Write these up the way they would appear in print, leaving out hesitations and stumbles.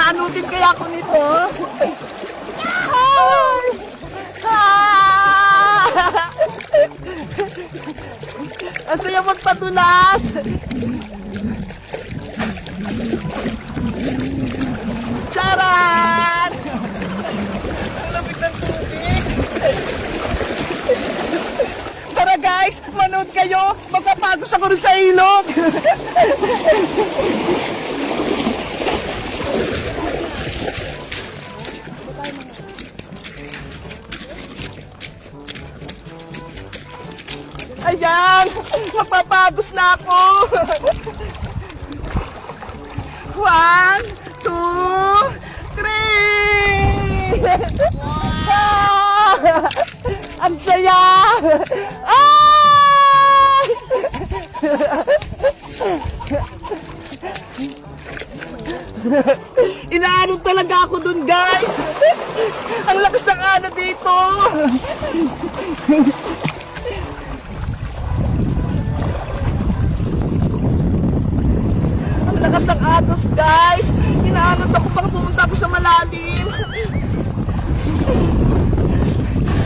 Naanutin kaya ako nito? Ay! Ah! Ang saya magpatulas! Charan! Ang lamig ng tubig! Tara guys, manood kayo! Magpapagos ako rin sa ilog! Ayan! Magpapagos na ako! 1, 2, 3! Ah! Ang saya! Ay! Inaanod talaga ako dun, guys! Ang lakas ng ano dito! Ang lakas ng agos, guys! Inaanod ako baka pumunta ako sa malalim!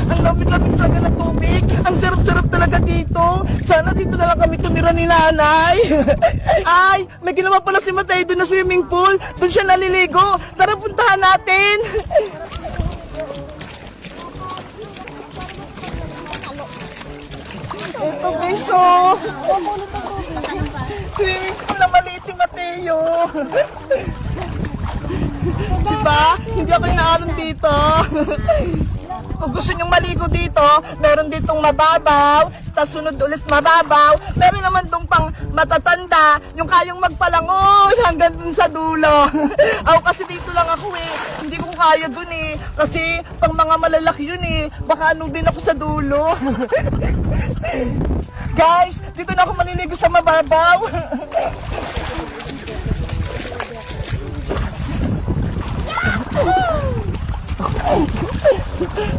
Ang lamig-lamig talaga ng tubig! Ang sarap-sarap talaga dito! Sana dito na lang kami tumira ni nanay! Ay! May ginawa pala si Matay doon na swimming pool! Doon siya naliligo! Tara, puntahan natin! Ito, beso! Swimming pool na maliit ni Mateo! Diba? Hindi ako inaaron dito! Kung gusto nyong maligo dito, meron ditong mababaw, tas sunod ulit mababaw, meron naman dong pang matatanda, yung kayang magpalangoy hanggang dun sa dulo. Ako kasi dito lang ako eh, hindi ko kaya dun eh, kasi pang mga malalaki yun eh, baka ano din ako sa dulo. Guys, dito na ako maliligo sa mababaw.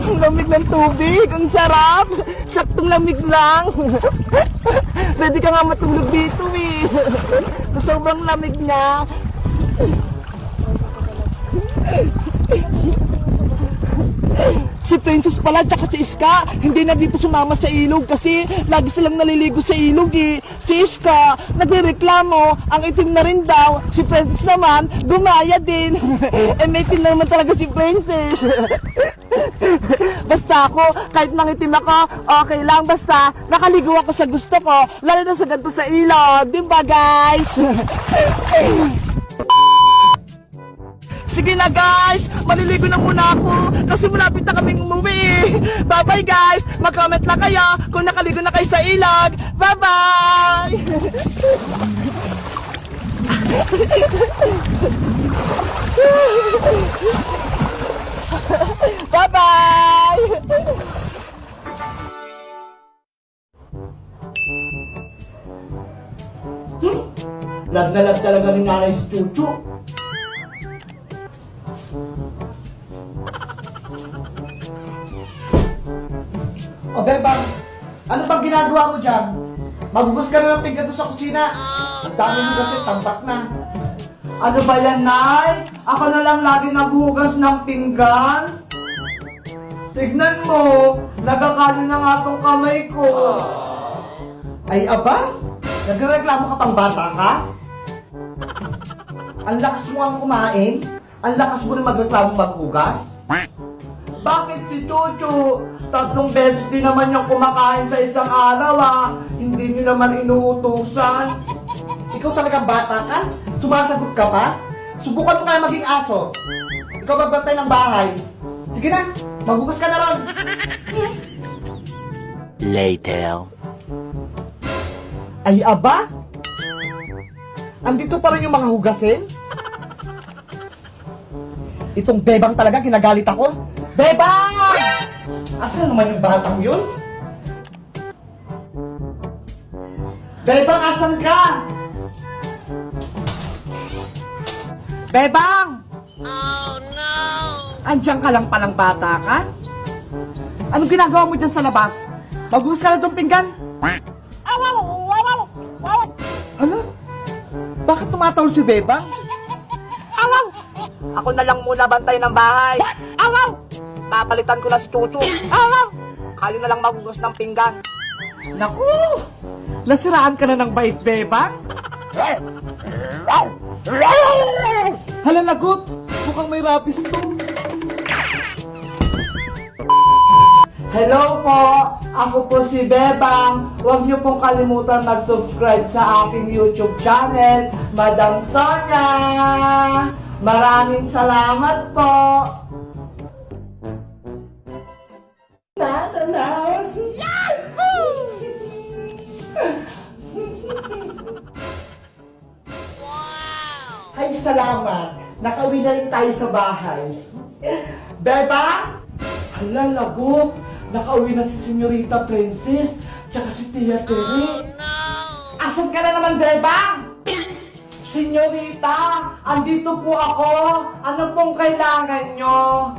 Ang lamig ng tubig, ang sarap. Saktong lamig lang. Pwede ka nga matulog dito eh. Sa sobrang lamig niya. Si Princess pala tsaka si Iska, hindi na dito sumama sa ilog kasi lagi silang naliligo sa ilog eh. Si Iska, nagrereklamo, ang itim na rin daw. Si Princess naman, gumaya din. Eh may itim naman talaga si Princess. Basta ako, kahit mangitim ako, okay lang. Basta, nakaligo ako sa gusto ko, lalo na sa ganito sa ilog. Diba guys? Sige na guys, maliligo na muna ako kasi malapit na kaming umuwi. Bye-bye guys, mag-comment lang kayo kung nakaligo na kayo sa ilog. Bye-bye! Bye-bye! Lag na lag talaga ni nanay si Chuchu. O Bebang, ano bang ginagawa mo dyan? Maghugas ka na ng pinggan doon sa kusina. Ang dami mo kasi, tambak na. Ano ba yan, Nay? Ako na lang lagi naghugas ng pinggan? Tignan mo, nagkakalo na nga tong kamay ko. Ay aba, nagreklamo ka pang bata ka? Ang lakas mo ang kumain? Ang lakas mo rin magreklamo maghugas? Bakit si Chuchu? 3 beses din naman yung kumakain sa isang araw ah. Hindi niyo naman inuutusan. Ikaw talagang bata ka? Sumasagot ka pa? Subukan mo kaya maging aso. Ikaw magbantay ng bahay. Sige na, maghugas ka na ron. Later. Ay aba? Andito pa rin yung mga hugasin? Itong Bebang talaga, ginagalit ako. Bebang! Asan naman yung batang yun? Bebang, asan ka? Bebang! Oh no! Andiyan ka lang palang bata ka? Anong ginagawa mo dyan sa labas? Maghugas ka na itong pinggan? Ano? Bakit tumatawal si Bebang? Ako na lang muna bantay ng bahay. Aw, aw! Papalitan ko na si Chuchu. Aw, aw! Kayo na lang magugas ng pinggan. Naku! Nasiraan ka na ng bait, bebang? Hala, lagot! Mukhang may rapis to. Hello po! Ako po si Bebang. Huwag niyo pong kalimutan mag-subscribe sa aking YouTube channel, Madam Sonia! Maraming salamat po! Ay, salamat! Nakauwi na rin tayo sa bahay. Bebang! Hala, lagot! Nakauwi na si Senyorita Princess, tsaka si Tia Tere. Asan ka na naman, Bebang? Senyorita, andito po ako. Ano pong kailangan nyo?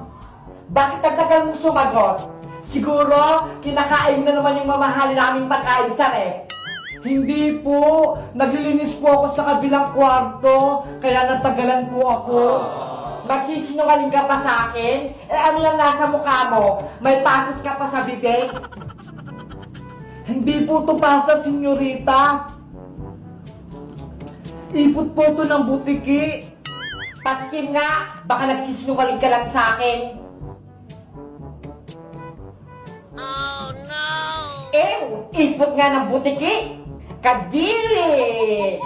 Bakit nagtagal mo sumagot? Siguro, kinakain na naman yung mamahalin naming pagkain dyan eh. Hindi po. Naglilinis po ako sa kabilang kwarto, kaya natagalan po ako. Magsisinungaling ka pa sa akin? Eh ano yung nasa mukha mo? May pasas ka pa sa bibig? Hindi po to pasas, senyorita. Ipot po to ng butiki. Patikim nga, baka nagsisinungaling ka lang sa akin. Oh no! Ipot nga ng butiki. Kadiri!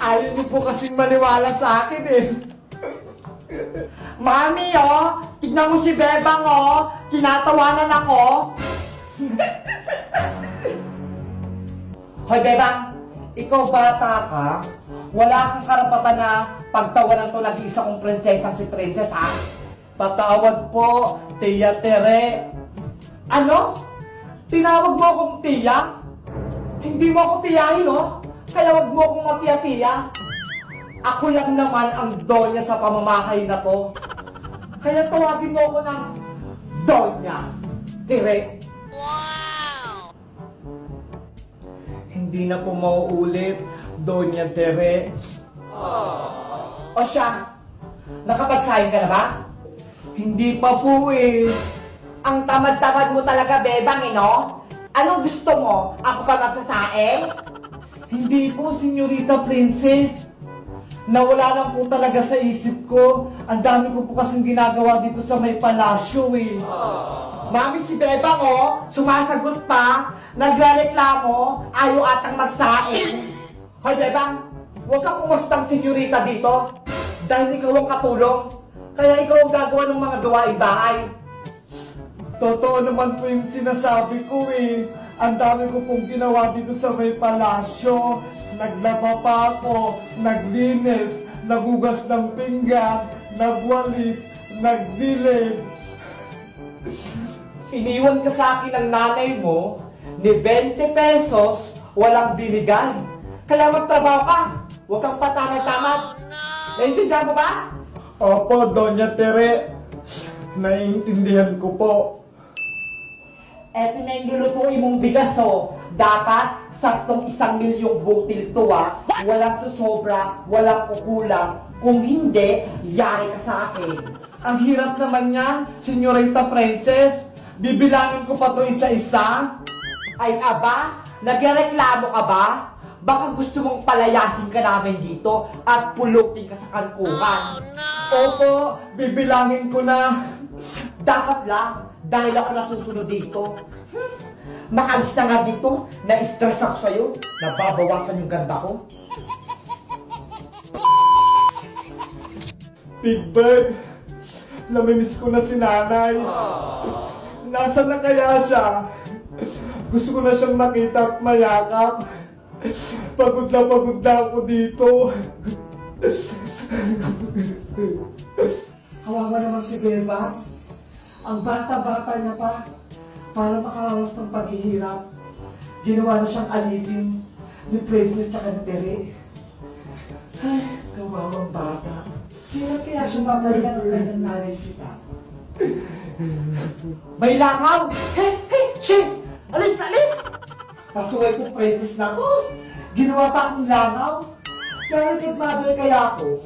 Ayaw niyo po kasing maniwala sa akin eh. Mami, oh, tignan mo si Bebang, oh, tinatawanan ako. Hoy, Bebang, ikaw bata ka, wala kang karapatan na pagtawanan to nag-isa kong prinsesang si Princess, ha? Patawad po, Tia Tere. Ano? Tinawag mo akong Tia? Hindi mo ako tiyahin, no? Kaya wag mo akong mapiya-tiya. Ako lang naman ang donya sa pamamahay na to. Kaya tawagin mo ako ng Donya Tere. Wow! Hindi na po mauulit, Donya Tere. O siya, nakapagsahin ka na ba? Hindi pa po eh. Ang tamad-tamad mo talaga, Bebang, eh, no? Anong gusto mo? Ako pa magsasaing? Hindi po, Senyorita Princess. Nawala lang po talaga sa isip ko. Ang dami ko po kasing ginagawa dito sa may palasyo eh. Mami, si Bebang, oh, sumasagot pa, nagrereklamo, ayaw atang magsaing. Hoy, Bebang, huwag kang umustang senyorita dito. Dahil ikaw ang katulong, kaya ikaw ang gagawa ng mga gawaing bahay. Totoo naman po yung sinasabi ko eh. Ang dami ko pong ginawa dito sa may palasyo. Naglaba pa ako, naglinis, nagugas ng pinggan, nagwalis, nagdilig. Iniwan ka sa akin ng nanay mo ni 20 pesos, walang binigay. Kaya magtrabaho ka, huwag kang patamad-tamad. Naiintindihan mo ba? Opo, Donya Tere. Naiintindihan ko po. Eto na yung lulutuin mong bigas, oh. Dapat, saktong 1 milyong butil to, ah. Walang susobra, walang kukulang. Kung hindi, yari ka sa akin. Ang hirap naman yan, Senyorita Princess. Bibilangin ko pa to isa-isa. Ay, aba, nagreklamo ka ba? Baka gusto mong palayasin ka namin dito at pulutin ka sa kalkuhan. Opo, bibilangin ko na. Dapat lang, dahil ako natutunod dito. Makalis na nga dito, na-stress ako sa'yo, nababawasan yung ganda ko. Big Bird, namimiss ko na si nanay. Nasaan na kaya siya? Gusto ko na siyang makita at mayakap. Pagod na ako dito. Kawawa naman si Beba. Ang bata-bata niya pa, para makaranas ng paghihirap. Ginawa na siyang alipin ni Princess tsaka ni Tere. Ay, kawawang bata. Kaya siya babalikan ng kanyang nanay sita. May langaw! Hey! Hey! Shit! Alis! Alis! Pasuway ko Princess na to. Ginawa pa akong langaw. Kaya nagmother kaya ako.